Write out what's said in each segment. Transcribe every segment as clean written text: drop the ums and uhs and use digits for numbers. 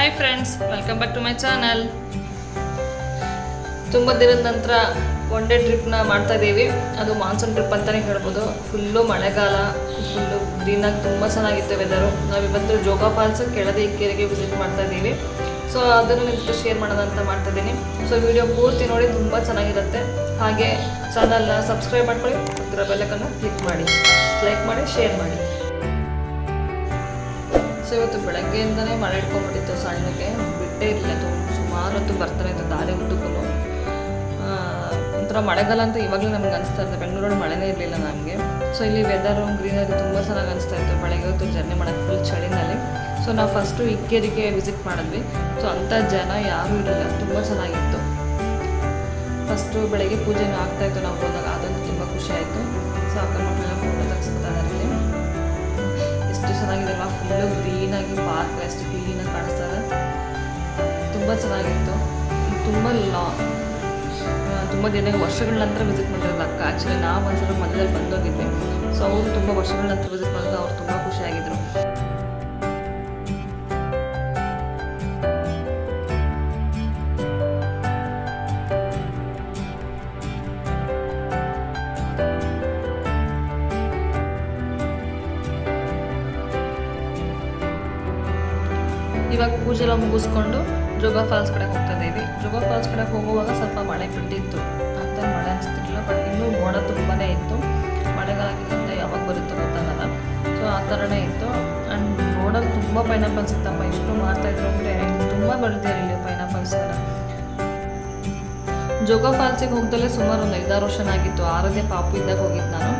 Hi friends, welcome back to my channel. ತುಂಬ ದಿನದ ನಂತರ ಒನ್ ಡೇ ಟ್ರಿಪ್ನ ಮಾಡ್ತಾ ಇದ್ದೀವಿ. ಅದು ಮಾನ್ಸೂನ್ ಟ್ರಿಪ್ ಅಂತಲೇ ಹೇಳ್ಬೋದು. ಫುಲ್ಲು ಮಳೆಗಾಲ, ಫುಲ್ಲು ಗ್ರೀನಾಗಿ ತುಂಬ ಚೆನ್ನಾಗಿತ್ತು ವೆದರು. ನಾವಿವತ್ತು ಜೋಗ ಫಾಲ್ಸ್ ಕೆಳದಿ ಇಕ್ಕೇರಿಗೆ ವಿಸಿಟ್ ಮಾಡ್ತಾ ಇದ್ದೀವಿ. ಸೊ ಅದನ್ನು ನಿಮ್ಮ ಜೊತೆ ಶೇರ್ ಮಾಡೋಣ ಅಂತ ಮಾಡ್ತಾಯಿದ್ದೀನಿ. ಸೊ ವಿಡಿಯೋ ಪೂರ್ತಿ ನೋಡಿ, ತುಂಬ ಚೆನ್ನಾಗಿರುತ್ತೆ. ಹಾಗೆ ಚಾನಲ್ನ ಸಬ್ಸ್ಕ್ರೈಬ್ ಮಾಡ್ಕೊಳ್ಳಿ, ಅದರ ಬೆಲ್ಲಕ್ಕನ್ನು ಕ್ಲಿಕ್ ಮಾಡಿ, ಲೈಕ್ ಮಾಡಿ, ಶೇರ್ ಮಾಡಿ. ಸೊ ಇವತ್ತು ಬೆಳಗ್ಗೆಯಿಂದನೇ ಮಳೆ ಇಟ್ಕೊಂಡ್ಬಿಟ್ಟಿತ್ತು, ಸಣ್ಣಗೆ ಬಿಟ್ಟೇ ಇರಲಿಲ್ಲ. ಸುಮಾರು ಹೊತ್ತು ಬರ್ತಾನೆ ಇತ್ತು ದಾರಿ ಉದ್ದಕ್ಕೂ. ಒಂಥರ ಮಳೆಗಾಲ ಅಂತ ಇವಾಗಲೂ ನಮ್ಗೆ ಅನಿಸ್ತಾ ಇರುತ್ತೆ. ಬೆಂಗಳೂರಲ್ಲಿ ಮಳೆನೇ ಇರಲಿಲ್ಲ ನಮಗೆ. ಸೊ ಇಲ್ಲಿ ವೆದರು ಗ್ರೀನರಿ ತುಂಬ ಚೆನ್ನಾಗಿ ಅನಿಸ್ತಾ ಇತ್ತು. ಬೆಳಗ್ಗೆ ಹೊತ್ತು ಜರ್ನಿ ಮಾಡೋಕ್ಕೆ ಫುಲ್ ಚಳಿನಲ್ಲಿ. ಸೊ ನಾವು ಫಸ್ಟು ಇಕ್ಕೇರಿಗೆ ವಿಸಿಟ್ ಮಾಡಿದ್ವಿ. ಸೊ ಅಂಥ ಜನ ಯಾರೂ ಇರಲಿಲ್ಲ, ತುಂಬ ಚೆನ್ನಾಗಿತ್ತು. ಫಸ್ಟು ಬೆಳಗ್ಗೆ ಪೂಜೆನೂ ಆಗ್ತಾಯಿತ್ತು ನಾವು ಹೋದಾಗ, ಅದಂತೂ ತುಂಬ ಖುಷಿ ಆಯಿತು. ಸೊ ಅಕ್ಕ ಮಕ್ಕಳೆಲ್ಲ ಫೋಟೋ ತೆಗೆಸ್ಕೊತಾ ಇದ್ದಾರೆ. ಎಷ್ಟು ಚೆನ್ನಾಗಿದೆ ಅಲ್ವಾ, ಫುಲ್ಲು ಗ್ರೀನಾಗಿ ಪಾರ್ಕ್ ಎಷ್ಟು ಕ್ಲೀನಾಗಿ ಕಾಣಿಸ್ತಾರೆ. ತುಂಬ ಚೆನ್ನಾಗಿತ್ತು. ತುಂಬ ದಿನ ವರ್ಷಗಳ ನಂತರ ವಿಸಿಟ್ ಮಾಡಿರೋದು ಅಕ್ಕ. ಆ್ಯಕ್ಚುಲಿ ನಾವು ಒಂದ್ಸಲ ಮಧ್ಯದಲ್ಲಿ ಬಂದೋಗಿದ್ವಿ. ಸೊ ಅವರು ತುಂಬ ವರ್ಷಗಳ ನಂತರ ವಿಸಿಟ್ ಮಾಡಿದ್ರು. ಅವ್ರು ತುಂಬ ಖುಷಿಯಾಗಿದ್ದರು. ಇವಾಗ ಪೂಜೆ ಎಲ್ಲ ಮುಗಿಸ್ಕೊಂಡು ಜೋಗ ಫಾಲ್ಸ್ ಕಡೆ ಹೋಗ್ತಾ ಇದ್ದೀವಿ. ಜೋಗ ಫಾಲ್ಸ್ ಕಡೆ ಹೋಗುವಾಗ ಸ್ವಲ್ಪ ಮಳೆ ಬಿಟ್ಟಿತ್ತು, ಅಂತ ಮಳೆ ಅನಿಸ್ತಿರ್ಲಿಲ್ಲ. ಬಟ್ ಇನ್ನೂ ಮೋಡ ತುಂಬಾ ಇತ್ತು. ಮಳೆಗಾಲದಿಂದ ಯಾವಾಗ ಬರುತ್ತೋ ಗೊತ್ತಾಗಲ್ಲ. ಸೊ ಆ ಥರನೇ ಇತ್ತು. ಆ್ಯಂಡ್ ರೋಡಲ್ಲಿ ತುಂಬ ಪೈನಾಪಲ್ಸ್ ಇತ್ತಪ್ಪ. ಎಷ್ಟು ಮಾರ್ತಾಯಿದ್ರು ಅಂದರೆ ತುಂಬ ಬೆಳೆದಿದ್ದಾರೆ ಇಲ್ಲಿ ಪೈನಾಪಲ್ಸ್ನ. ಜೋಗ ಫಾಲ್ಸಿಗೆ ಹೋಗ್ದಲ್ಲೇ ಸುಮಾರು ಒಂದು 5-6 ವರ್ಷ ಆಗಿತ್ತು. ಆರಾಧ್ಯ ಪಾಪು ಇದ್ದಾಗ ಹೋಗಿದ್ದು ನಾನು.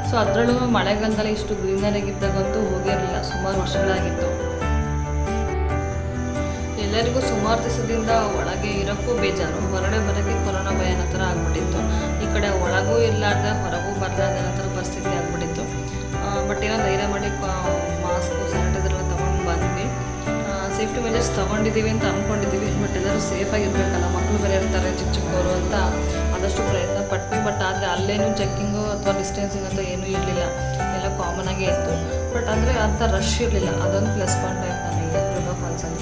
ಸೊ ಅದರಲ್ಲೂ ಮಳೆಗಾಲದಲ್ಲಿ ಇಷ್ಟು ಗ್ರೀನರಿಗಿದ್ದಾಗಂತೂ ಹೋಗಿರಲಿಲ್ಲ, ಸುಮಾರು ವರ್ಷಗಳಾಗಿತ್ತು. ಎಲ್ಲರಿಗೂ ಸುಮಾರು ದಿವಸದಿಂದ ಒಳಗೆ ಇರೋಕ್ಕೂ ಬೇಜಾರು, ಹೊರಗಡೆ ಬರೋಕ್ಕೆ ಕೊರೋನಾ ಭಯ ಅನ್ನೋ ಥರ ಆಗ್ಬಿಟ್ಟಿತ್ತು. ಈ ಕಡೆ ಒಳಗೂ ಇರಲಾರ್ದೆ ಹೊರಗೂ ಬರಲಾರ್ದೆ ಅನ್ನೋ ಥರ ಪರಿಸ್ಥಿತಿ ಆಗ್ಬಿಟ್ಟಿತ್ತು. ಬಟ್ ಏನೋ ಧೈರ್ಯ ಮಾಡಿ ಮಾಸ್ಕು ಸ್ಯಾನಿಟೈಸರ್ ಎಲ್ಲ ತೊಗೊಂಡು ಬಂದ್ವಿ. ಸೇಫ್ಟಿ ಮೆಜರ್ಸ್ ತೊಗೊಂಡಿದ್ದೀವಿ ಅಂತ ಅಂದ್ಕೊಂಡಿದ್ದೀವಿ. ಬಟ್ ಎಲ್ಲರೂ ಸೇಫಾಗಿರಬೇಕಲ್ಲ, ಮಕ್ಕಳು ಬೇರೆ ಇರ್ತಾರೆ ಚಿಕ್ಕವರು ಅಂತ ಆದಷ್ಟು ಪ್ರಯತ್ನ ಪಟ್ವಿ. ಬಟ್ ಆದರೆ ಅಲ್ಲೇನು ಚೆಕ್ಕಿಂಗು ಅಥವಾ ಡಿಸ್ಟೆನ್ಸಿಂಗ್ ಅಂತ ಏನೂ ಇರಲಿಲ್ಲ, ಎಲ್ಲ ಕಾಮನ್ ಆಗೇ ಇತ್ತು. ಬಟ್ ಅಂದರೆ ಅಂಥ ರಶ್ ಇರಲಿಲ್ಲ. ಅದೊಂದು ಪ್ಲಸ್ ಪಾಯಿಂಟ್ ಆಯಿತು ನನಗೆ ಜೋಗ ಫಾಲ್ಸಲ್ಲಿ.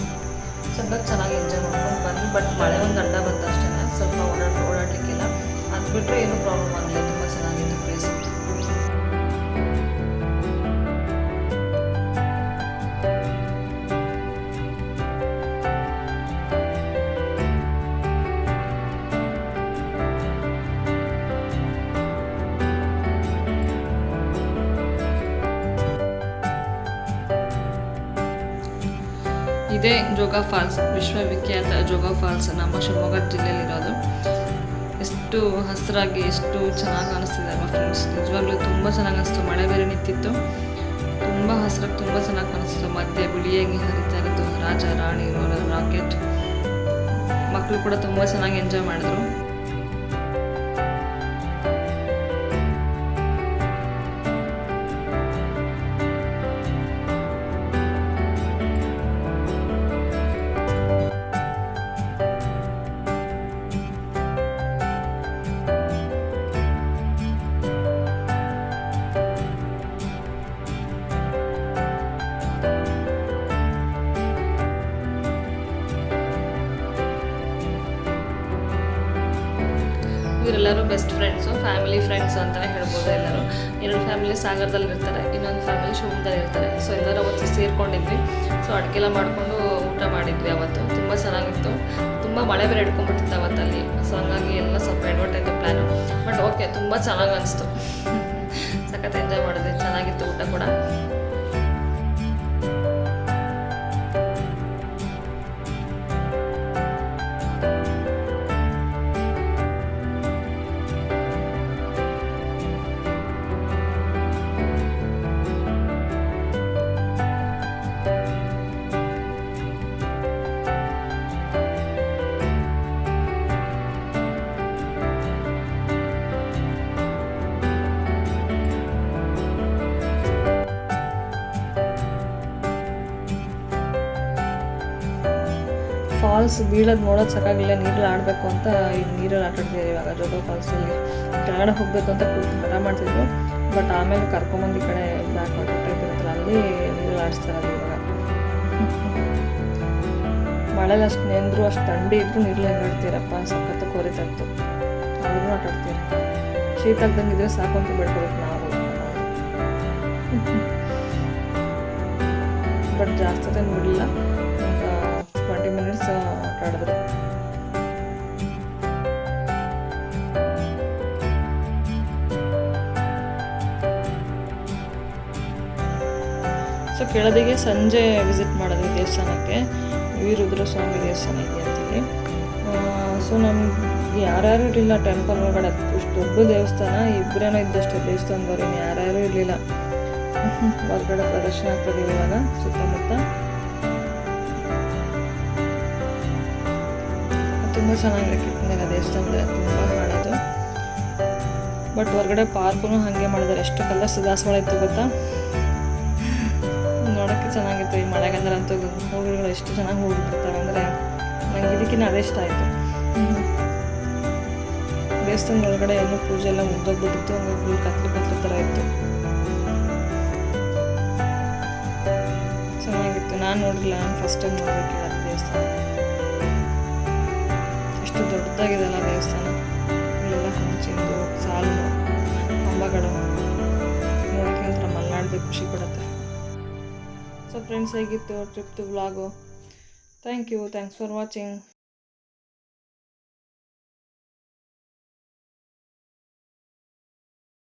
ಸ್ವಲ್ಪ ಚೆನ್ನಾಗಿ ಎಂಜಾಯ್ ಮಾಡ್ಕೊಂಡು ಬಂದ್ವಿ. ಬಟ್ ಮಳೆ ಒಂದು ಗಂಡ ಬಂತು ಅಷ್ಟೇ, ಸ್ವಲ್ಪ ಓಡಾಡಲಿಕ್ಕಿಲ್ಲ. ಅದು ಬಿಟ್ಟರೆ ಏನೂ ಪ್ರಾಬ್ಲಮ್ ಆಗಲಿಲ್ಲ. ತುಂಬ ಚೆನ್ನಾಗಿತ್ತು ಪ್ಲೇಸ್. ಇದೇ ಜೋಗ ಫಾಲ್ಸ್, ವಿಶ್ವವಿಖ್ಯಾತ ಜೋಗ ಫಾಲ್ಸ್ ನಮ್ಮ ಶಿವಮೊಗ್ಗ ಜಿಲ್ಲೆಯಲ್ಲಿರೋದು. ಎಷ್ಟು ಹಸಿರಾಗಿ ಎಷ್ಟು ಚೆನ್ನಾಗಿ ಅನಿಸ್ತಿದೆ ಅಲ್ವಾ ಫ್ರೆಂಡ್ಸ್. ನಿಜವಾಗ್ಲೂ ತುಂಬ ಚೆನ್ನಾಗಿ ಅನಿಸ್ತು. ಮಳೆ ಬೇರೆ ನಿಂತಿತ್ತು. ತುಂಬ ಹಸಿರಾಗಿ ತುಂಬ ಚೆನ್ನಾಗಿ ಕಾಣಿಸ್ತು. ಮಧ್ಯೆ ಬಿಳಿಯಾಗಿ ಹರಿತಾ ಇರೋದು ರಾಜ ರಾಣಿ ರಾಕೆಟ್. ಮಕ್ಕಳು ಕೂಡ ತುಂಬ ಚೆನ್ನಾಗಿ ಎಂಜಾಯ್ ಮಾಡಿದ್ರು. ಇವರೆಲ್ಲರೂ ಬೆಸ್ಟ್ ಫ್ರೆಂಡ್ಸು, ಫ್ಯಾಮಿಲಿ ಫ್ರೆಂಡ್ಸು ಅಂತಲೇ ಹೇಳ್ಬೋದು. ಎಲ್ಲರೂ 2 ಫ್ಯಾಮಿಲಿ ಸಾಗರದಲ್ಲಿ ಇರ್ತಾರೆ, ಇನ್ನೊಂದು ಫ್ಯಾಮಿಲಿ ಶಿವಮೊಗ್ಗದಲ್ಲಿ ಇರ್ತಾರೆ. ಸೊ ಎಲ್ಲರೂ ಅವತ್ತು ಸೇರ್ಕೊಂಡಿದ್ವಿ. ಸೊ ಅಡುಗೆಲ್ಲ ಮಾಡಿಕೊಂಡು ಊಟ ಮಾಡಿದ್ವಿ ಅವತ್ತು. ತುಂಬ ಚೆನ್ನಾಗಿತ್ತು. ತುಂಬ ಮಳೆ ಬೇರೆ ಹಿಡ್ಕೊಂಡ್ಬಿಟ್ಟಿತ್ತು ಅವತ್ತಲ್ಲಿ. ಸೊ ಹಂಗಾಗಿ ಎಲ್ಲ ಸ್ವಲ್ಪ ಎಡವಟ್ಟಾಯಿತು ಪ್ಲ್ಯಾನು. ಬಟ್ ಓಕೆ, ತುಂಬ ಚೆನ್ನಾಗಿ ಅನಿಸ್ತು. ಸಖತ್ ಎಂಜಾಯ್ ಮಾಡಿದ್ವಿ. ಚೆನ್ನಾಗಿತ್ತು ಊಟ ಕೂಡ. ಫಾಲ್ಸ್ ಬೀಳೋದು ನೋಡೋದು ಸಾಕಾಗಿಲ್ಲ, ನೀರಲ್ಲಿ ಆಡಬೇಕು ಅಂತ ಈಗ ನೀರಲ್ಲಿ ಆಟಾಡ್ತಿದ್ದಾರೆ. ಇವಾಗ ಜೋಗ ಫಾಲ್ಸಲ್ಲಿ ಕೆಳಗಡೆ ಹೋಗಬೇಕು ಅಂತ ಹಠ ಮಾಡ್ತಿದ್ರು. ಬಟ್ ಆಮೇಲೆ ಕರ್ಕೊಂಬಂದು ಈ ಕಡೆ ಬ್ಯಾಕ್ ವಾಟರ್ ಟೈಪ್ ಇರುತ್ತಲ್ಲ, ಅಲ್ಲಿ ನೀರಲ್ಲಿ ಆಡಿಸ್ತಾರೆ ಇವಾಗ. ಮಳೆಲಿ ಅಷ್ಟು ನೆಂದರು ಅಷ್ಟು ಥಂಡಿ ಇದ್ರೂ ನೀರಲ್ಲಿ ಆಟಾಡ್ತೀರಪ್ಪ, ಸಖತ್ತು ಕೋರಿತಾ ಇತ್ತು. ಅವ್ರಿಗೂ ಆಟಾಡ್ತೀರ. ಶೀತ ಆಗ್ದಂಗಿದ್ರೆ ಸಾಕು ಅಂತ ಬಿಡ್ಬೇಕು ನಾವು. ಬಟ್ ಜಾಸ್ತಿ ಹೊತ್ತು ಬಿಡಲಿಲ್ಲ, ಒಂದು 20 ಮಿನಿಟ್ಸ್ ಆಟಾಡಿದ್ರು. ಸೊ ಕೆಳದಿಗೆ ಸಂಜೆ ವಿಸಿಟ್ ಮಾಡಿದ್ವಿ ದೇವಸ್ಥಾನಕ್ಕೆ. ವೀರರುದ್ರ ಸ್ವಾಮಿ ದೇವಸ್ಥಾನ ಇದೆ ಅಂತೀವಿ. ಸೊ ನಮ್ಗೆ ಯಾರ್ಯಾರು ಇರಲಿಲ್ಲ ಟೆಂಪಲ್ ಒಳಗಡೆ. ಇಷ್ಟು ದೊಡ್ಡ ದೇವಸ್ಥಾನ, ಇಬ್ಬರೇನೋ ಇದ್ದಷ್ಟೇ ದೇವಸ್ಥಾನದವ್ರು, ಇನ್ನು ಯಾರ್ಯಾರು ಇರಲಿಲ್ಲ. ಹೊರಗಡೆ ಪ್ರದರ್ಶನ ಆಗ್ತದೆ ಇವಾಗ ಸುತ್ತಮುತ್ತ. ತುಂಬ ಚೆನ್ನಾಗಿದೆ ಕಿತ್ತನೆಲ್ಲ ದೇವಸ್ಥಾನದ, ತುಂಬ ಹಳೇದು. ಬಟ್ ಹೊರಗಡೆ ಪಾರ್ಕು ಹಾಗೆ ಮಾಡಿದ್ದಾರೆ. ಎಷ್ಟು ಕಲರ್ಸ್ ದಾಸವಾಳ ಇತ್ತು ಗೊತ್ತಾ, ನೋಡೋಕ್ಕೆ ಚೆನ್ನಾಗಿತ್ತು. ಈ ಮಳೆಗಾಲದಂತೂ ಹೂವುಗಳು ಎಷ್ಟು ಚೆನ್ನಾಗಿ ಹೋಗ್ಬಿಟ್ಟಿರ್ತಾವೆ ಅಂದರೆ ನಂಗೆ ಇದಕ್ಕಿಂತ ಅದೇ ಇಷ್ಟ ಆಯಿತು. ದೇವಸ್ಥಾನದ ಒಳಗಡೆ ಏನೋ ಪೂಜೆ ಎಲ್ಲ ಮುಗ್ದೋಗ್ಬಿಟ್ಟಿತ್ತು, ಹಂಗೆ ಫುಲ್ ಕತ್ಲು ಥರ ಇತ್ತು. ಚೆನ್ನಾಗಿತ್ತು. ನಾನು ನೋಡಿಲ್ಲ, ನಾನು ಫಸ್ಟ್ ಟೈಮ್ ನೋಡಬೇಕಿಲ್ಲ ದೇವಸ್ಥಾನ. ಎಷ್ಟು ದೊಡ್ಡದಾಗಿದೆಲ್ಲ ದೇವಸ್ಥಾನ. ಇಲ್ಲೆಲ್ಲ ಹಂಚಿಂದು ಸಾಲು ಕಂಬಗಳು ನೋಡೋಕ್ಕೆ ಒಂಥರ ಮಲೆನಾಡ್ಬೇಕು, ಖುಷಿ ಕೊಡುತ್ತೆ. ಸೊ ಫ್ರೆಂಡ್ಸ್, ಹೇಗಿತ್ತು ಟ್ರಿಪ್ದು vlog? Thank you, thanks for watching.